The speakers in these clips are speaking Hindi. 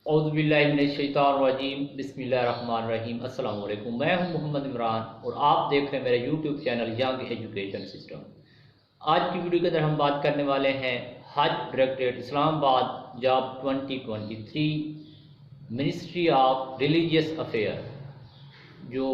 औज़ुबिल्लाहिमिनश्शैतानिर्रजीम बिस्मिल्लाहिर्रहमानिर्रहीम। अस्सलाम वालेकुम। मैं हूं मोहम्मद इमरान और आप देख रहे हैं मेरा YouTube channel young education system. आज की वीडियो के अंदर हम बात करने वाले हैं हज directorate Islamabad job 2023 ministry of religious affair, जो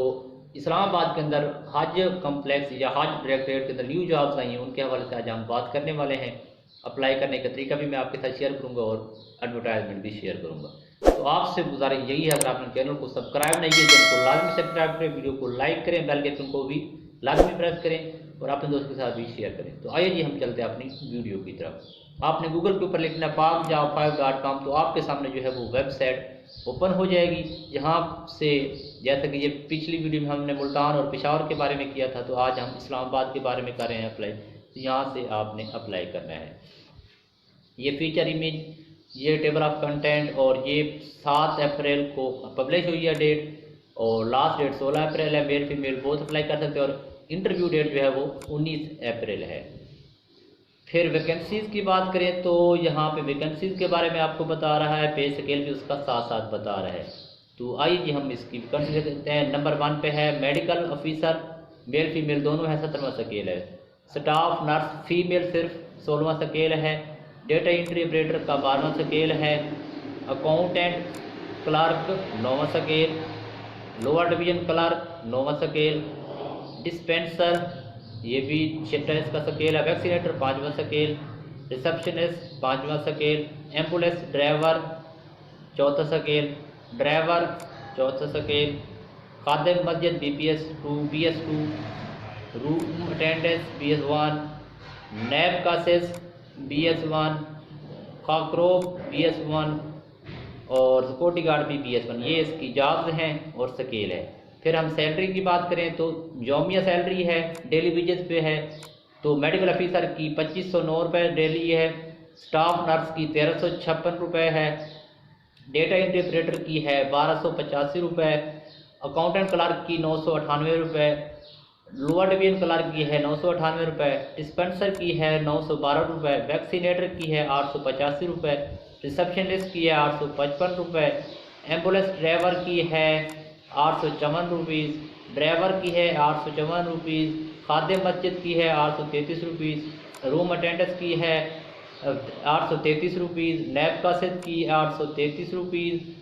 इस्लामाबाद के अंदर हज कम्प्लेक्स या हज डायरेक्टरेट के अंदर न्यू जॉब्स आई हैं, उनके हवाले से आज हम बात करने वाले हैं। अप्लाई करने का तरीका भी मैं आपके साथ शेयर करूंगा और एडवर्टाइजमेंट भी शेयर करूंगा। तो आपसे गुजारिश यही है, अगर आपने चैनल को सब्सक्राइब नहीं किया चैनल को लाजमी सब्सक्राइब करें, वीडियो को लाइक करें, बेल के आइकन को भी लाजमी प्रेस करें और अपने दोस्तों के साथ भी शेयर करें। तो आइए जी हम चलते हैं अपनी वीडियो की तरफ। आपने गूगल के ऊपर लिखना pakjob5.com, तो आपके सामने जो है वो वेबसाइट ओपन हो जाएगी। यहाँ से जैसे कि ये पिछली वीडियो में हमने मुल्तान और पेशावर के बारे में किया था, तो आज हम इस्लामाबाद के बारे में कर रहे हैं अप्लाई। तो यहाँ से आपने अप्लाई करना है। ये फीचर इमेज, ये टेबल ऑफ कंटेंट, और ये 7 अप्रैल को पब्लिश हुई है डेट, और लास्ट डेट 16 अप्रैल है। मेल फीमेल बोथ अप्लाई कर सकते हैं, और इंटरव्यू डेट जो है वो 19 अप्रैल है। फिर वैकेंसीज़ की बात करें तो यहाँ पे वैकेंसीज़ के बारे में आपको बता रहा है, पे स्केल भी उसका साथ साथ बता रहा है। तो आइए जी हम इसकी वैकेंसी देखते हैं। नंबर 1 पे है मेडिकल ऑफिसर, मेल फीमेल दोनों है, 17वां स्केल है। स्टाफ नर्स फीमेल सिर्फ 16वां स्केल है। डेटा एंट्री ऑपरेटर का 12वां स्केल है। अकाउंटेंट क्लर्क 9वां स्केल। लोअर डिवीजन क्लर्क 9वां स्केल। डिस्पेंसर ये भी 26 का स्केल है। वैक्सीनेटर 5वां स्केल। रिसेप्शनिस्ट 5वां स्केल। एम्बुलेंस ड्राइवर 4था स्केल। ड्राइवर 4था स्केल। खादिम मस्जिद BPS 2 BS2। Room attendance BS1। नैब कासेस BS1। खाकरोब BS1 और सिक्योरिटी गार्ड भी BS1। ये इसकी जॉब्स हैं और स्केल है। फिर हम सैलरी की बात करें तो यौमिया सैलरी है, डेली वेजेस पे है। तो मेडिकल ऑफिसर की 2509 रुपये डेली है। स्टाफ नर्स की 1356 रुपये है। डेटा एंट्री ऑपरेटर की है 1285 रुपये। अकाउंटेंट क्लर्क की 998 रुपये। लोअर डिवीजन क्लर्क की है 998 रुपये। डिस्पेंसर की है 912 रुपये। वैक्सीनेटर की है 885 रुपये। रिसेप्शनिस्ट की है 855 रुपये। एम्बुलेंस ड्राइवर की है 854 रुपीज़। ड्राइवर की है 854 रुपीज़। खादिम मस्जिद की है 833 रुपीज़। रूम अटेंडेंस की है 833 रुपीज़। नैब कासिद की 833 रुपीज़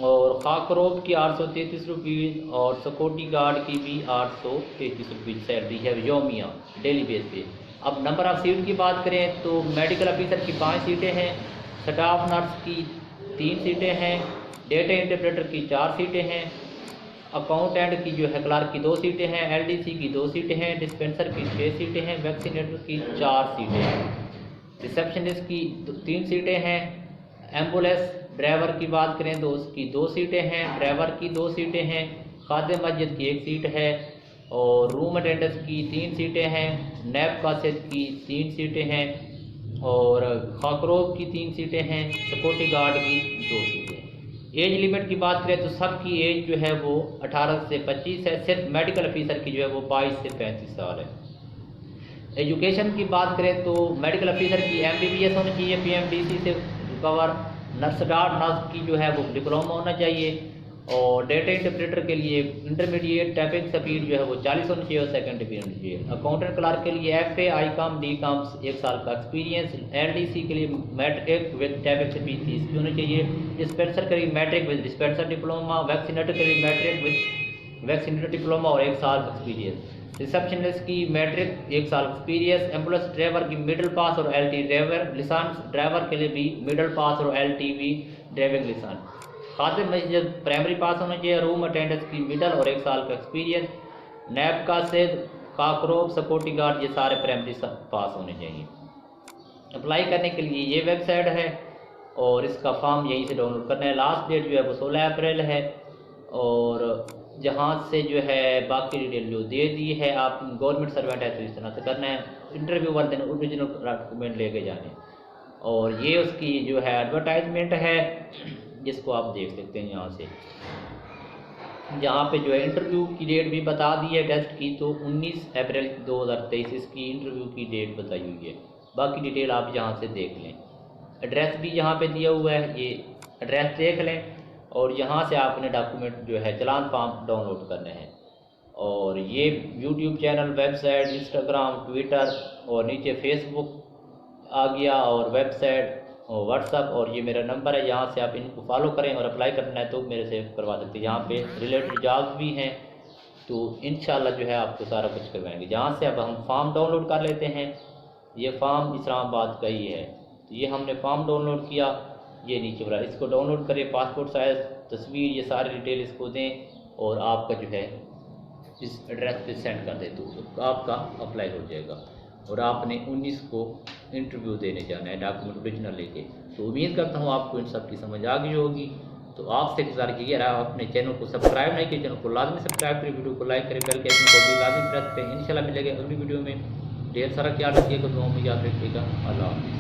और खाकरोब की 833 रुपीज़ और सिक्योरिटी गार्ड की भी 833 रुपीज़ सैलरी है योमिया डेली बेस पे। अब नंबर ऑफ़ सीट की बात करें तो मेडिकल ऑफिसर की 5 सीटें हैं। स्टाफ नर्स की 3 सीटें हैं। डेटा इंटरप्रेटर की 4 सीटें हैं। अकाउंटेंट की जो है क्लर्क की 2 सीटें हैं। LDC की 2 सीटें हैं। डिस्पेंसर की 6 सीटें हैं। वैक्सीनेटर की 4 सीटें हैं। रिसेप्शनिस्ट की 3 सीटें हैं। एम्बुलेंस ड्राइवर की बात करें तो उसकी 2 सीटें हैं। ड्राइवर की 2 सीटें हैं। खादिम मस्जिद की 1 सीट है और रूम अटेंडेंस की 3 सीटें हैं। नैब कासिद की 3 सीटें हैं और खाकरोब की 3 सीटें हैं। सिक्योरिटी गार्ड की 2 सीटें हैं। एज लिमिट की बात करें तो सबकी एज जो है वो 18 से 25 है। सिर्फ मेडिकल ऑफिसर की जो है वो 22 से 35 साल है। एजुकेशन की बात करें तो मेडिकल ऑफिसर की MBBS होनी चाहिए, PMDC से कवर। नर्स की जो है वो डिप्लोमा होना चाहिए और डेटा इंटरप्रेटर के लिए इंटरमीडिएट टाइपिंग स्पीड जो है वो 40 होनी चाहिए और सेकंड डिग्री होनी चाहिए। अकाउंटेंट क्लर्क के लिए FA ICOM DCOM 1 साल का एक्सपीरियंस। LDC के लिए मैट्रिक विद टाइपिंग स्पीड 30 की होनी चाहिए। डिस्पेंसर के लिए matric with dispenser diploma. Vaccinator के लिए मैट्रिक विद वैक्सीनेटर डिप्लोमा और 1 साल का एक्सपीरियंस। रिसेप्शनिस्ट की मैट्रिक 1 साल एक्सपीरियंस। एम्बुलेंस ड्राइवर की मिडिल पास और LT ड्राइवर लिसांस ड्राइवर के लिए भी मिडिल पास और LTV ड्राइविंग लिसांस। खादिम मस्जिद प्राइमरी पास होना चाहिए। रूम अटेंडेंस की मिडल और 1 साल का एक्सपीरियंस। नैब कासिद खाकरोब सिक्योरिटी गार्ड ये सारे प्राइमरी पास होने चाहिए। अप्लाई करने के लिए ये वेबसाइट है और इसका फॉर्म यहीं से डाउनलोड करना है। लास्ट डेट जो है वो 16 अप्रैल है और जहाँ से जो है बाकी डिटेल जो दे दी है। आप गवर्नमेंट सर्वेंट है तो इस तरह से करना है। इंटरव्यू वाले दिन ओरिजिनल डॉक्यूमेंट लेके जाने। और ये उसकी जो है एडवर्टाइजमेंट है जिसको आप देख सकते हैं यहाँ से। जहाँ पे जो है इंटरव्यू की डेट भी बता दी है टेस्ट की, तो 19 अप्रैल 2023 इसकी इंटरव्यू की डेट बताई हुई है। बाकी डिटेल आप यहाँ से देख लें। एड्रेस भी यहाँ पे दिया हुआ है, ये एड्रेस देख लें और यहाँ से आपने डॉक्यूमेंट जो है चालान फॉर्म डाउनलोड करने हैं। और ये YouTube channel, website, Instagram, Twitter और नीचे फेसबुक आ गया और वेबसाइट और व्हाट्सअप, और ये मेरा नंबर है, यहाँ से आप इनको फॉलो करें और अप्लाई करना है तो मेरे से करवा सकते हैं। यहाँ पे रिलेटेड जॉब्स भी हैं, तो इंशाल्लाह जो है आपको सारा कुछ करवाएंगे। जहाँ से अब हम फॉर्म डाउनलोड कर लेते हैं, ये फॉर्म इस्लामाबाद का ही है, तो ये हमने फॉर्म डाउनलोड किया, ये नीचे वाला, इसको डाउनलोड करें, पासपोर्ट साइज़ तस्वीर, ये सारी डिटेल इसको दें और आपका जो है इस एड्रेस पे सेंड कर दे तो आपका अप्लाई हो जाएगा। और आपने 19 को इंटरव्यू देने जाना है डॉक्यूमेंट ओरिजिनल लेके। तो उम्मीद करता हूँ आपको इन सब की समझ आ गई होगी। तो आपसे गुजारिश ये रहा, अपने चैनल को सब्सक्राइब नहीं किया, चैनल को लाजमी सब्सक्राइब करें, वीडियो को लाइक करें, बेल के आइकन को भी लाजमी प्रेस करें। इंशाल्लाह मिलेंगे अगली वीडियो में। ढेर सारा ख्याल रखिएगा, दुआओं में याद रखिएगा। अल्लाह हाफ़िज़।